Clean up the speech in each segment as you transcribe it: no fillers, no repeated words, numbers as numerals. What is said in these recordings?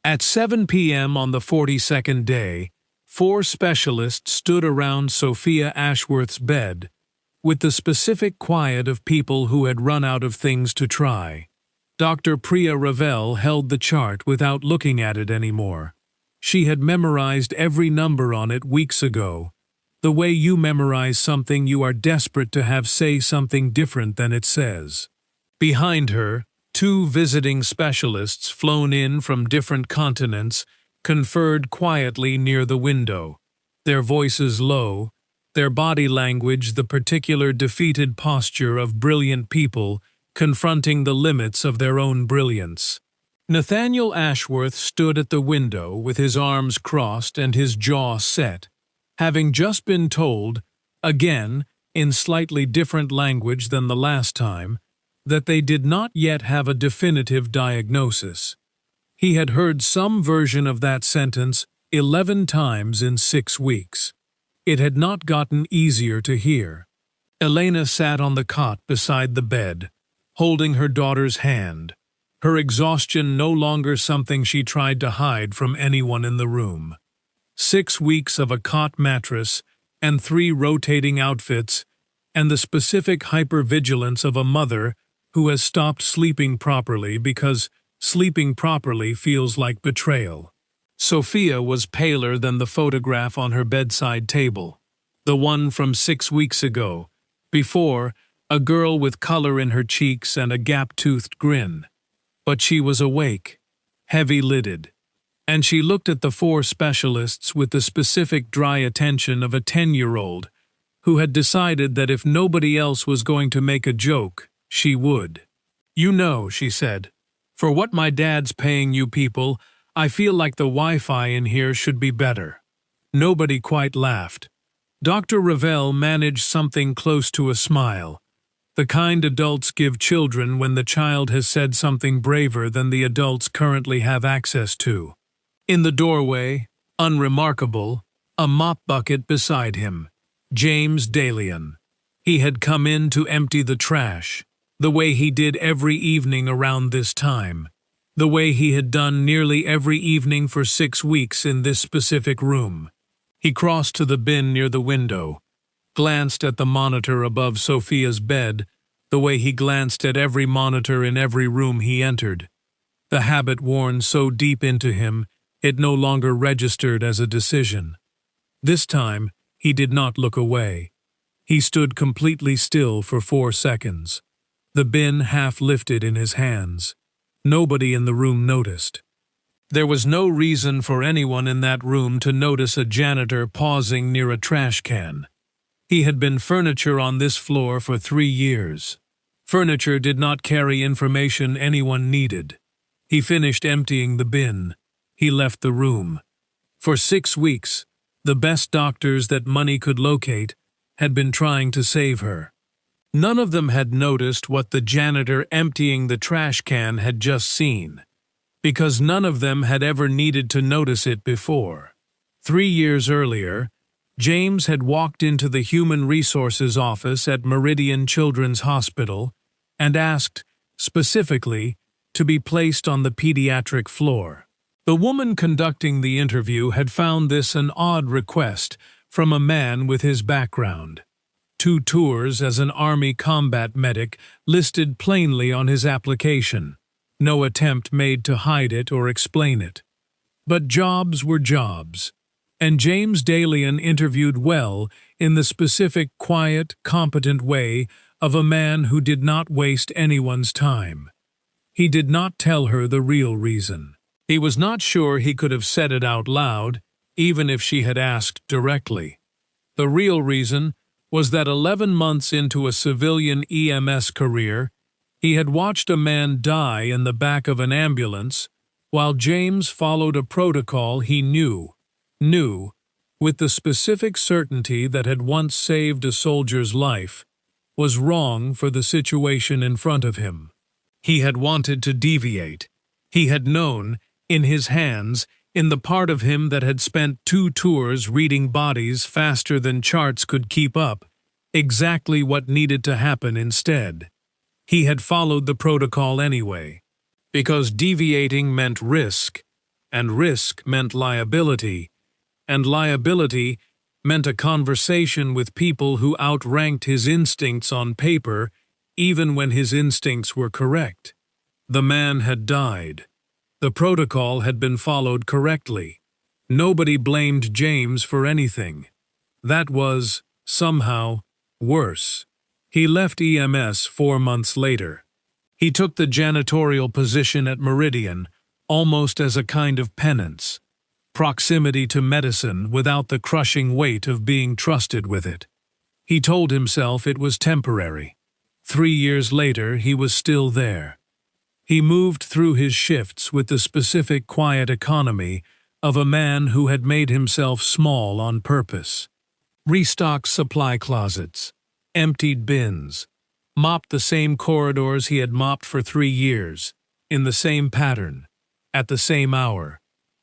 At 7 p.m. on the 42nd day, 4 specialists stood around Sophia Ashworth's bed, with the specific quiet of people who had run out of things to try. Dr. Priya Ravel held the chart without looking at it anymore. She had memorized every number on it weeks ago. The way you memorize something you are desperate to have say something different than it says. Behind her, 2 visiting specialists flown in from different continents conferred quietly near the window, their voices low, their body language the particular defeated posture of brilliant people confronting the limits of their own brilliance. Nathaniel Ashworth stood at the window with his arms crossed and his jaw set, having just been told, again, in slightly different language than the last time, that they did not yet have a definitive diagnosis. He had heard some version of that sentence 11 times in 6 weeks. It had not gotten easier to hear. Elena sat on the cot beside the bed, holding her daughter's hand, her exhaustion no longer something she tried to hide from anyone in the room. 6 weeks of a cot mattress and 3 rotating outfits, and the specific hypervigilance of a mother who has stopped sleeping properly because sleeping properly feels like betrayal. Sophia was paler than the photograph on her bedside table, the one from 6 weeks ago, before, a girl with color in her cheeks and a gap-toothed grin. But she was awake, heavy-lidded, and she looked at the 4 specialists with the specific dry attention of a 10-year-old who had decided that if nobody else was going to make a joke, she would. "You know," she said, "for what my dad's paying you people, I feel like the Wi-Fi in here should be better." Nobody quite laughed. Dr. Ravel managed something close to a smile, the kind adults give children when the child has said something braver than the adults currently have access to. In the doorway, unremarkable, a mop bucket beside him, James Daleon. He had come in to empty the trash, the way he did every evening around this time, the way he had done nearly every evening for 6 weeks in this specific room. He crossed to the bin near the window, glanced at the monitor above Sophia's bed, the way he glanced at every monitor in every room he entered. The habit worn so deep into him, it no longer registered as a decision. This time, he did not look away. He stood completely still for 4 seconds, the bin half lifted in his hands. Nobody in the room noticed. There was no reason for anyone in that room to notice a janitor pausing near a trash can. He had been furniture on this floor for 3 years. Furniture did not carry information anyone needed. He finished emptying the bin. He left the room. For 6 weeks, the best doctors that money could locate had been trying to save her. None of them had noticed what the janitor emptying the trash can had just seen, because none of them had ever needed to notice it before. 3 years earlier, James had walked into the Human Resources office at Meridian Children's Hospital and asked, specifically, to be placed on the pediatric floor. The woman conducting the interview had found this an odd request from a man with his background. 2 tours as an Army combat medic listed plainly on his application. No attempt made to hide it or explain it. But jobs were jobs, and James Daleon interviewed well in the specific, quiet, competent way of a man who did not waste anyone's time. He did not tell her the real reason. He was not sure he could have said it out loud, even if she had asked directly. The real reason was that 11 months into a civilian EMS career, he had watched a man die in the back of an ambulance while James followed a protocol he knew, with the specific certainty that had once saved a soldier's life, was wrong for the situation in front of him. He had wanted to deviate. He had known, in his hands, in the part of him that had spent 2 tours reading bodies faster than charts could keep up, exactly what needed to happen instead. He had followed the protocol anyway, because deviating meant risk, and risk meant liability, and liability meant a conversation with people who outranked his instincts on paper, even when his instincts were correct. The man had died. The protocol had been followed correctly. Nobody blamed James for anything. That was, somehow, worse. He left EMS 4 months later. He took the janitorial position at Meridian, almost as a kind of penance. Proximity to medicine without the crushing weight of being trusted with it. He told himself it was temporary. 3 years later, he was still there. He moved through his shifts with the specific quiet economy of a man who had made himself small on purpose. Restocked supply closets, emptied bins, mopped the same corridors he had mopped for 3 years, in the same pattern, at the same hour,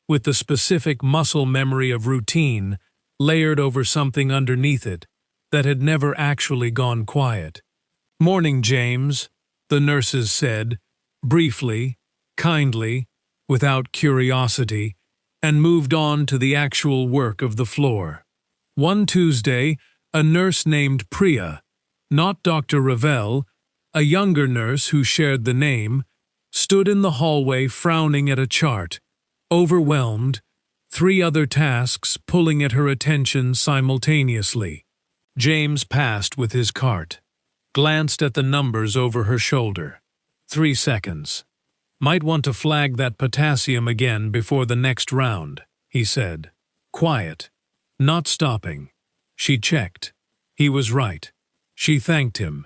with the specific muscle memory of routine layered over something underneath it that had never actually gone quiet. "Morning, James," the nurses said, briefly, kindly, without curiosity, and moved on to the actual work of the floor. One Tuesday, a nurse named Priya, not Dr. Ravel, a younger nurse who shared the name, stood in the hallway frowning at a chart, overwhelmed, 3 other tasks pulling at her attention simultaneously. James passed with his cart, glanced at the numbers over her shoulder. 3 seconds. "Might want to flag that potassium again before the next round," he said. Quiet. Not stopping. She checked. He was right. She thanked him.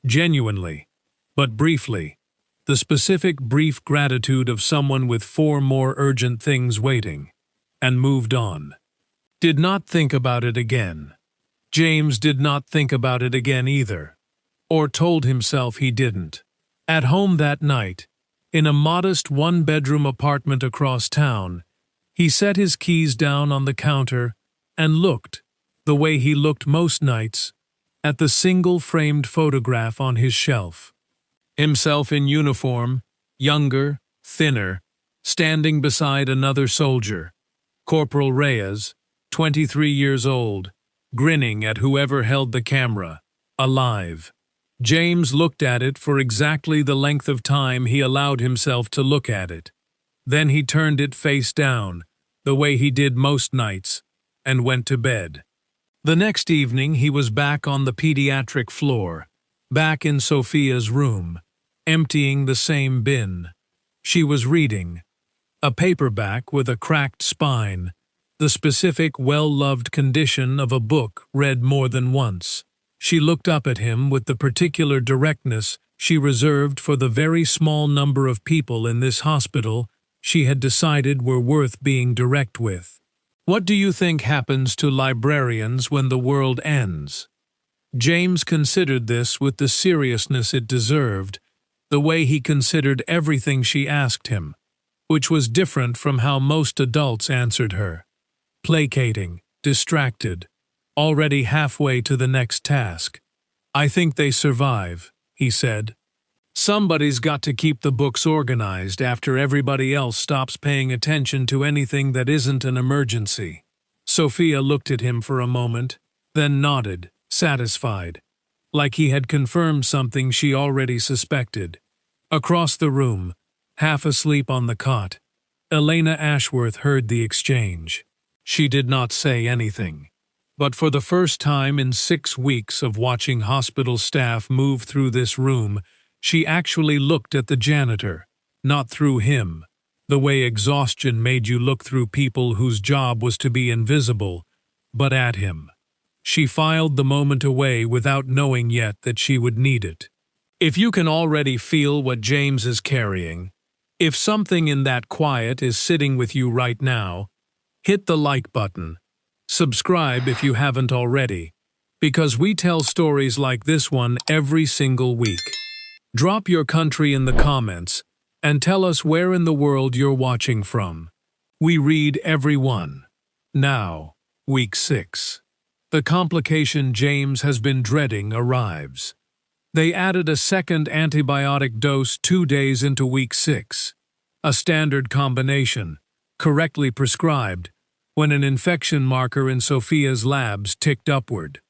Genuinely. But briefly. The specific brief gratitude of someone with 4 more urgent things waiting. And moved on. Did not think about it again. James did not think about it again either. Or told himself he didn't. At home that night, in a modest 1-bedroom apartment across town, he set his keys down on the counter and looked, the way he looked most nights, at the single-framed photograph on his shelf. Himself in uniform, younger, thinner, standing beside another soldier, Corporal Reyes, 23 years old, grinning at whoever held the camera, alive. James looked at it for exactly the length of time he allowed himself to look at it. Then he turned it face down, the way he did most nights, and went to bed. The next evening he was back on the pediatric floor, back in Sophia's room, emptying the same bin. She was reading. A paperback with a cracked spine, the specific well-loved condition of a book read more than once. She looked up at him with the particular directness she reserved for the very small number of people in this hospital she had decided were worth being direct with. "What do you think happens to librarians when the world ends?" James considered this with the seriousness it deserved, the way he considered everything she asked him, which was different from how most adults answered her. Placating, distracted, already halfway to the next task. "I think they survive," he said. "Somebody's got to keep the books organized after everybody else stops paying attention to anything that isn't an emergency." Sophia looked at him for a moment, then nodded, satisfied, like he had confirmed something she already suspected. Across the room, half asleep on the cot, Elena Ashworth heard the exchange. She did not say anything. But for the first time in 6 weeks of watching hospital staff move through this room, she actually looked at the janitor, not through him, the way exhaustion made you look through people whose job was to be invisible, but at him. She filed the moment away without knowing yet that she would need it. If you can already feel what James is carrying, if something in that quiet is sitting with you right now, hit the like button. Subscribe if you haven't already, because we tell stories like this one every single week. Drop your country in the comments and tell us where in the world you're watching from. We read every one. Now, week 6. The complication James has been dreading arrives. They added a second antibiotic dose 2 days into week 6. A standard combination, correctly prescribed, when an infection marker in Sophia's labs ticked upward.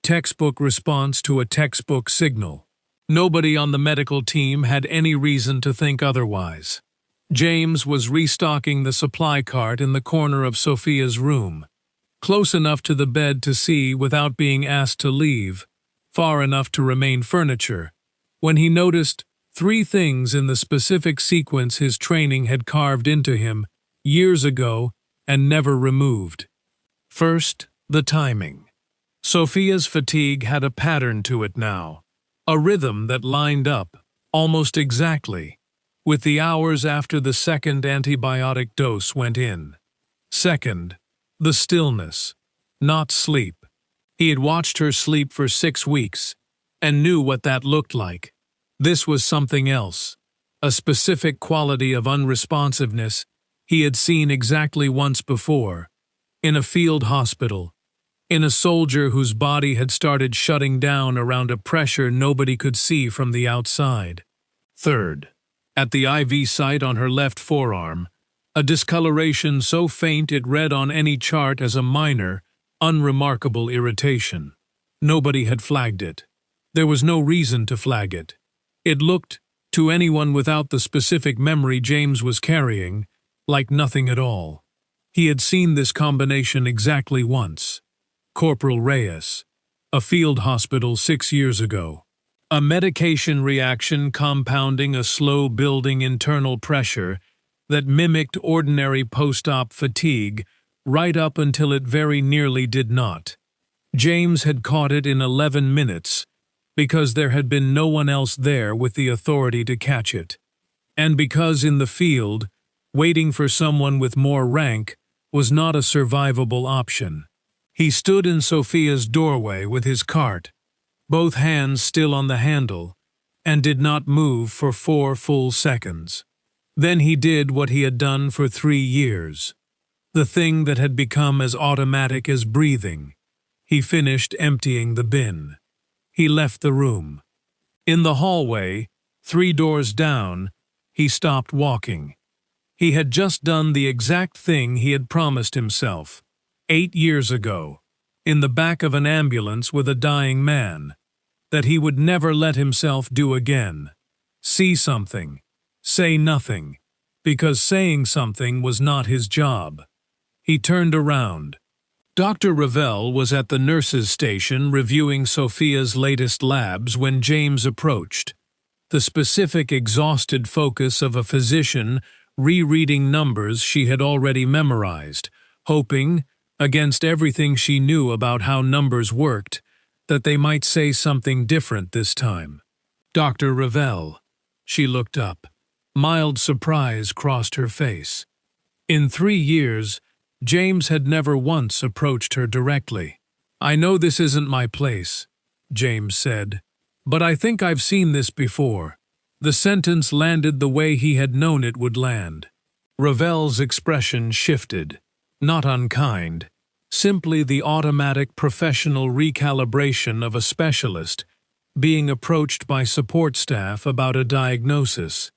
Textbook response to a textbook signal. Nobody on the medical team had any reason to think otherwise. James was restocking the supply cart in the corner of Sophia's room, close enough to the bed to see without being asked to leave, far enough to remain furniture, when he noticed 3 things in the specific sequence his training had carved into him years ago and never removed. First, the timing. Sophia's fatigue had a pattern to it now, a rhythm that lined up, almost exactly, with the hours after the second antibiotic dose went in. Second, the stillness, not sleep. He had watched her sleep for 6 weeks and knew what that looked like. This was something else, a specific quality of unresponsiveness he had seen exactly once before, in a field hospital, in a soldier whose body had started shutting down around a pressure nobody could see from the outside. Third, at the IV site on her left forearm, a discoloration so faint it read on any chart as a minor, unremarkable irritation. Nobody had flagged it. There was no reason to flag it. It looked, to anyone without the specific memory James was carrying, like nothing at all. He had seen this combination exactly once. Corporal Reyes, a field hospital 6 years ago. A medication reaction compounding a slow-building internal pressure that mimicked ordinary post-op fatigue right up until it very nearly did not. James had caught it in 11 minutes because there had been no one else there with the authority to catch it, and because in the field, waiting for someone with more rank was not a survivable option. He stood in Sophia's doorway with his cart, both hands still on the handle, and did not move for 4 full seconds. Then he did what he had done for 3 years, the thing that had become as automatic as breathing. He finished emptying the bin. He left the room. In the hallway, 3 doors down, he stopped walking. He had just done the exact thing he had promised himself, 8 years ago, in the back of an ambulance with a dying man, that he would never let himself do again. See something, say nothing, because saying something was not his job. He turned around. Dr. Ravel was at the nurse's station reviewing Sophia's latest labs when James approached, the specific exhausted focus of a physician rereading numbers she had already memorized, hoping, against everything she knew about how numbers worked, that they might say something different this time. Dr. Ravel. She looked up. Mild surprise crossed her face. In 3 years, James had never once approached her directly. "I know this isn't my place," James said, "but I think I've seen this before." The sentence landed the way he had known it would land. Ravel's expression shifted, not unkind, simply the automatic professional recalibration of a specialist being approached by support staff about a diagnosis.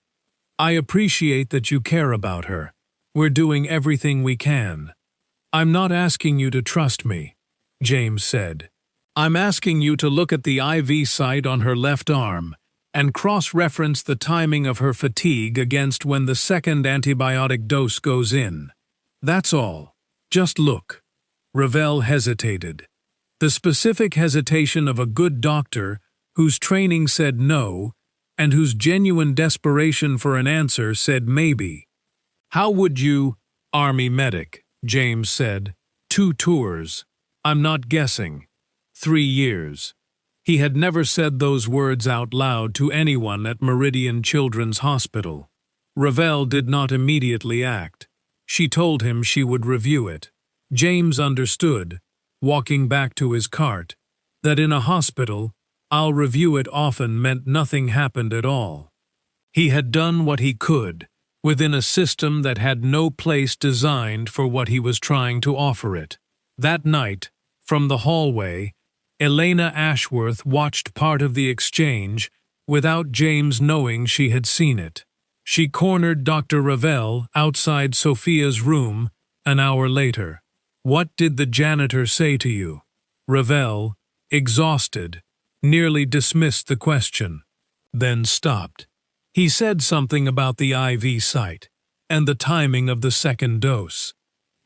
"I appreciate that you care about her. We're doing everything we can." "I'm not asking you to trust me," James said. "I'm asking you to look at the IV site on her left arm and cross-reference the timing of her fatigue against when the second antibiotic dose goes in. That's all. Just look." Ravel hesitated. The specific hesitation of a good doctor whose training said no and whose genuine desperation for an answer said maybe. "How would you, Army medic?" James said. "2 tours. I'm not guessing. 3 years." He had never said those words out loud to anyone at Meridian Children's Hospital. Ravel did not immediately act. She told him she would review it. James understood, walking back to his cart, that in a hospital, "I'll review it" often meant nothing happened at all. He had done what he could, within a system that had no place designed for what he was trying to offer it. That night, from the hallway, Elena Ashworth watched part of the exchange without James knowing she had seen it. She cornered Dr. Ravel outside Sophia's room an hour later. "What did the janitor say to you?" Ravel, exhausted, nearly dismissed the question, then stopped. He said something about the IV site and the timing of the second dose.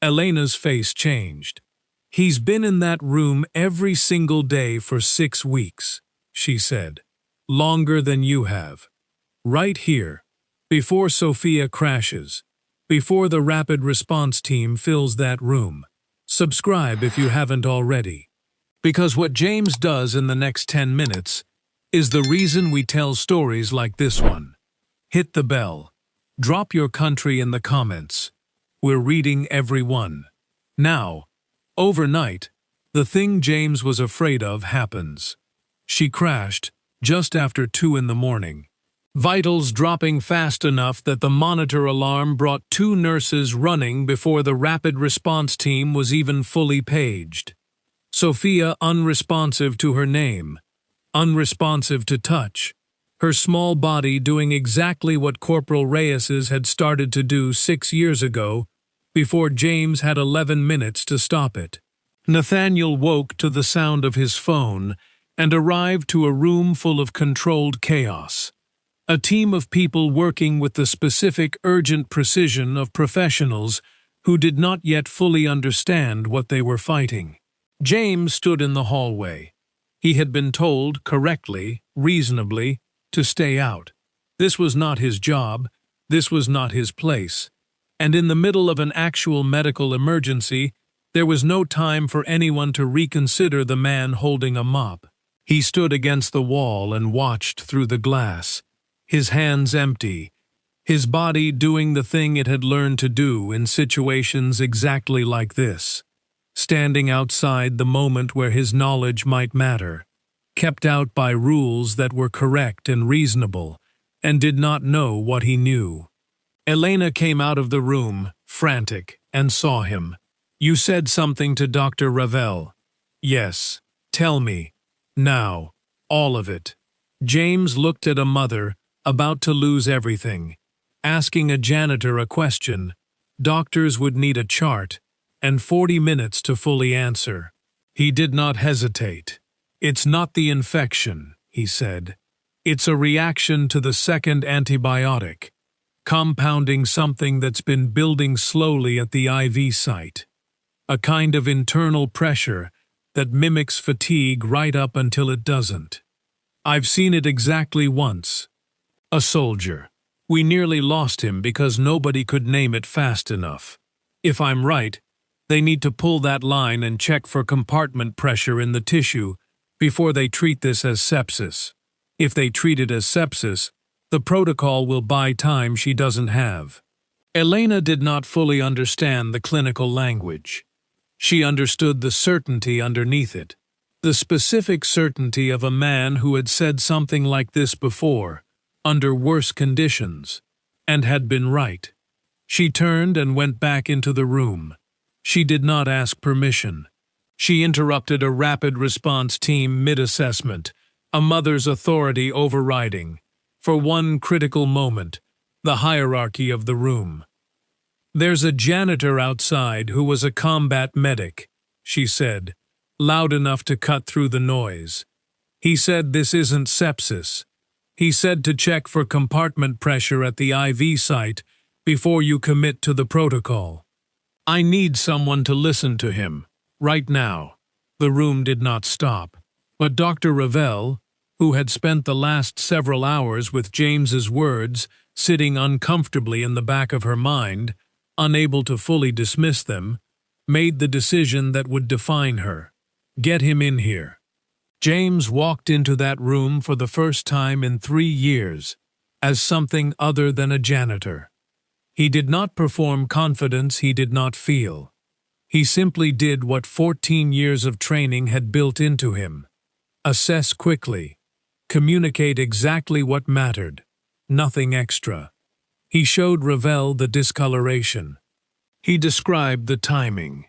Elena's face changed. "He's been in that room every single day for 6 weeks, she said. "Longer than you have. Right here, before Sophia crashes, before the rapid response team fills that room. Subscribe if you haven't already. Because what James does in the next 10 minutes is the reason we tell stories like this one. Hit the bell. Drop your country in the comments. We're reading every one. Now, overnight, the thing James was afraid of happens. She crashed just after 2 in the morning. Vitals dropping fast enough that the monitor alarm brought 2 nurses running before the rapid response team was even fully paged. Sophia unresponsive to her name, unresponsive to touch, her small body doing exactly what Corporal Reyes's had started to do 6 years ago, before James had 11 minutes to stop it. Nathaniel woke to the sound of his phone and arrived to a room full of controlled chaos. A team of people working with the specific urgent precision of professionals who did not yet fully understand what they were fighting. James stood in the hallway. He had been told, correctly, reasonably, to stay out. This was not his job, this was not his place. And in the middle of an actual medical emergency, there was no time for anyone to reconsider the man holding a mop. He stood against the wall and watched through the glass, his hands empty, his body doing the thing it had learned to do in situations exactly like this, standing outside the moment where his knowledge might matter, kept out by rules that were correct and reasonable, and did not know what he knew. Elena came out of the room, frantic, and saw him. "You said something to Dr. Ravel." "Yes. Tell me. Now. All of it." James looked at a mother, about to lose everything. Asking a janitor a question, doctors would need a chart, and 40 minutes to fully answer. He did not hesitate. "It's not the infection," he said. "It's a reaction to the second antibiotic, compounding something that's been building slowly at the IV site. A kind of internal pressure that mimics fatigue right up until it doesn't. I've seen it exactly once. A soldier. We nearly lost him because nobody could name it fast enough. If I'm right, they need to pull that line and check for compartment pressure in the tissue before they treat this as sepsis. If they treat it as sepsis, the protocol will buy time she doesn't have." Elena did not fully understand the clinical language. She understood the certainty underneath it, the specific certainty of a man who had said something like this before, under worse conditions, and had been right. She turned and went back into the room. She did not ask permission. She interrupted a rapid response team mid-assessment, a mother's authority overriding, for one critical moment, the hierarchy of the room. "There's a janitor outside who was a combat medic," she said, loud enough to cut through the noise. "He said this isn't sepsis. He said to check for compartment pressure at the IV site before you commit to the protocol. I need someone to listen to him, right now." The room did not stop, but Dr. Ravel, who had spent the last several hours with James's words sitting uncomfortably in the back of her mind, unable to fully dismiss them, made the decision that would define her. Get him in here. James walked into that room for the first time in 3 years, as something other than a janitor. He did not perform confidence he did not feel. He simply did what 14 years of training had built into him. Assess quickly. Communicate exactly what mattered. Nothing extra. He showed Ravel the discoloration. He described the timing.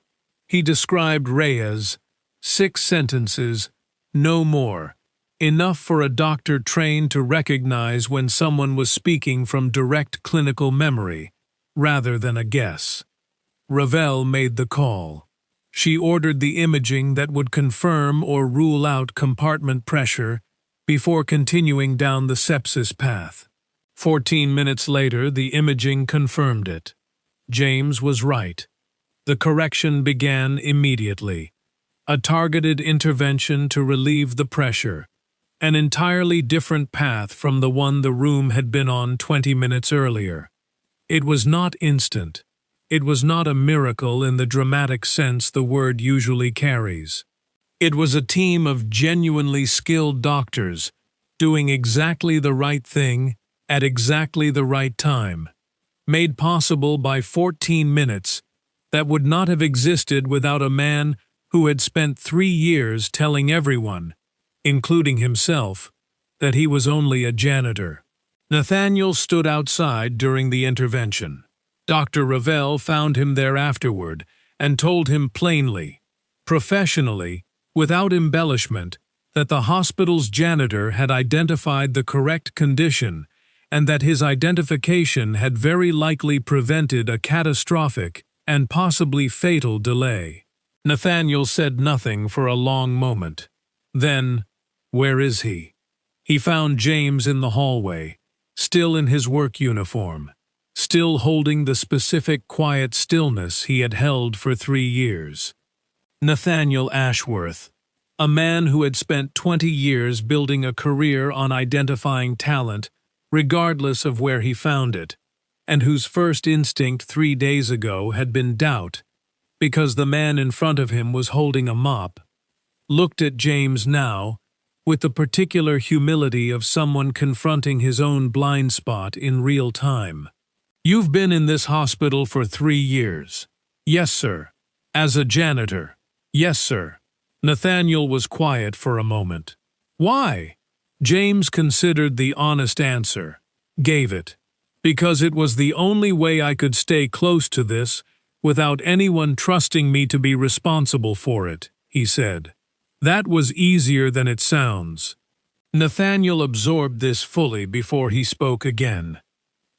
He described Reyes. 6 sentences, no more, enough for a doctor trained to recognize when someone was speaking from direct clinical memory, rather than a guess. Ravel made the call. She ordered the imaging that would confirm or rule out compartment pressure before continuing down the sepsis path. 14 minutes later, the imaging confirmed it. James was right. The correction began immediately. A targeted intervention to relieve the pressure, an entirely different path from the one the room had been on 20 minutes earlier. It was not instant. It was not a miracle in the dramatic sense the word usually carries. It was a team of genuinely skilled doctors doing exactly the right thing at exactly the right time, made possible by 14 minutes that would not have existed without a man who had spent 3 years telling everyone, including himself, that he was only a janitor. Nathaniel stood outside during the intervention. Dr. Ravel found him there afterward and told him plainly, professionally, without embellishment, that the hospital's janitor had identified the correct condition and that his identification had very likely prevented a catastrophic and possibly fatal delay. Nathaniel said nothing for a long moment. Then, "Where is he?" He found James in the hallway, still in his work uniform, still holding the specific quiet stillness he had held for 3 years. Nathaniel Ashworth, a man who had spent 20 years building a career on identifying talent, regardless of where he found it, and whose first instinct 3 days ago had been doubt, because the man in front of him was holding a mop, looked at James now with the particular humility of someone confronting his own blind spot in real time. "You've been in this hospital for 3 years." "Yes, sir." "As a janitor." "Yes, sir." Nathaniel was quiet for a moment. "Why?" James considered the honest answer, gave it. "Because it was the only way I could stay close to this without anyone trusting me to be responsible for it," he said. "That was easier than it sounds." Nathaniel absorbed this fully before he spoke again.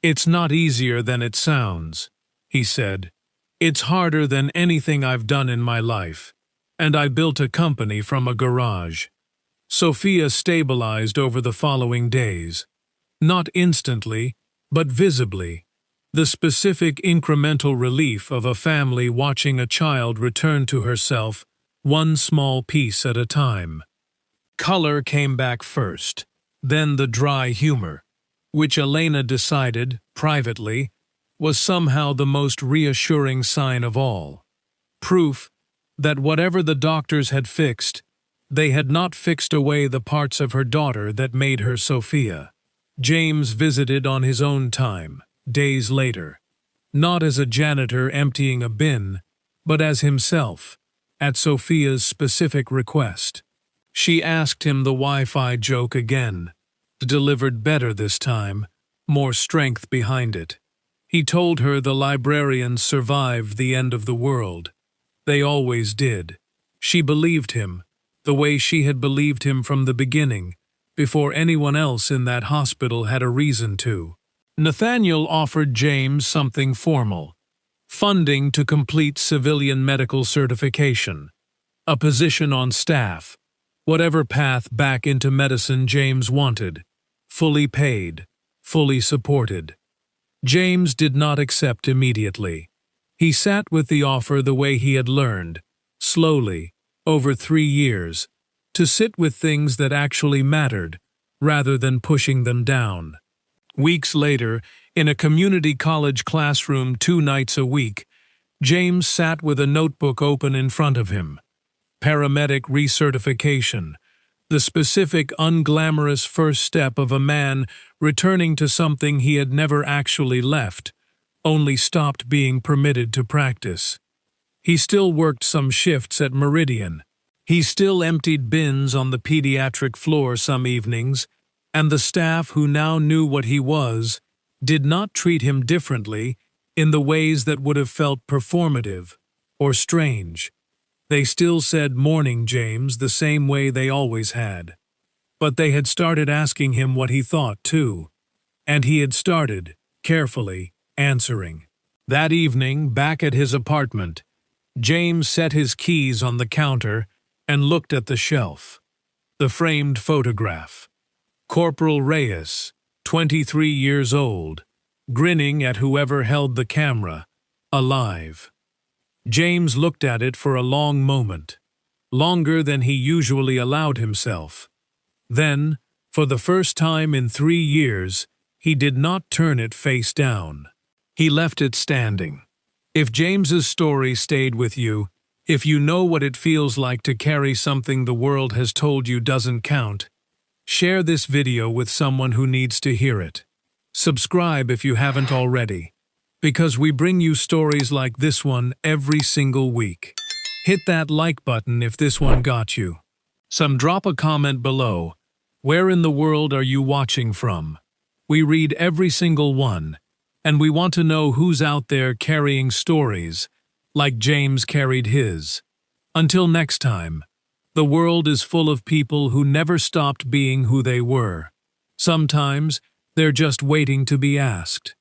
"It's not easier than it sounds," he said. "It's harder than anything I've done in my life, and I built a company from a garage." Sophia stabilized over the following days. Not instantly, but visibly. The specific incremental relief of a family watching a child return to herself, one small piece at a time. Color came back first, then the dry humor, which Elena decided, privately, was somehow the most reassuring sign of all. Proof that whatever the doctors had fixed, they had not fixed away the parts of her daughter that made her Sophia. James visited on his own time, days later, not as a janitor emptying a bin, but as himself, at Sophia's specific request. She asked him the Wi-Fi joke again, delivered better this time, more strength behind it. He told her the librarians survived the end of the world. They always did. She believed him, the way she had believed him from the beginning, before anyone else in that hospital had a reason to. Nathaniel offered James something formal: funding to complete civilian medical certification, a position on staff, whatever path back into medicine James wanted, fully paid, fully supported. James did not accept immediately. He sat with the offer the way he had learned, slowly, over 3 years, to sit with things that actually mattered, rather than pushing them down. Weeks later, in a community college classroom 2 nights a week, James sat with a notebook open in front of him. Paramedic recertification, the specific unglamorous first step of a man returning to something he had never actually left, only stopped being permitted to practice. He still worked some shifts at Meridian. He still emptied bins on the pediatric floor some evenings, and the staff who now knew what he was did not treat him differently in the ways that would have felt performative or strange. They still said "Morning, James" the same way they always had. But they had started asking him what he thought, too. And he had started, carefully, answering. That evening, back at his apartment, James set his keys on the counter and looked at the shelf. The framed photograph. Corporal Reyes, 23 years old, grinning at whoever held the camera, alive. James looked at it for a long moment, longer than he usually allowed himself. Then, for the first time in 3 years, he did not turn it face down. He left it standing. If James's story stayed with you, if you know what it feels like to carry something the world has told you doesn't count, share this video with someone who needs to hear it. Subscribe if you haven't already, because we bring you stories like this one every single week. Hit that like button if this one got you. Drop a comment below. Where in the world are you watching from? We read every single one, and we want to know who's out there carrying stories like James carried his. Until next time, the world is full of people who never stopped being who they were. Sometimes they're just waiting to be asked.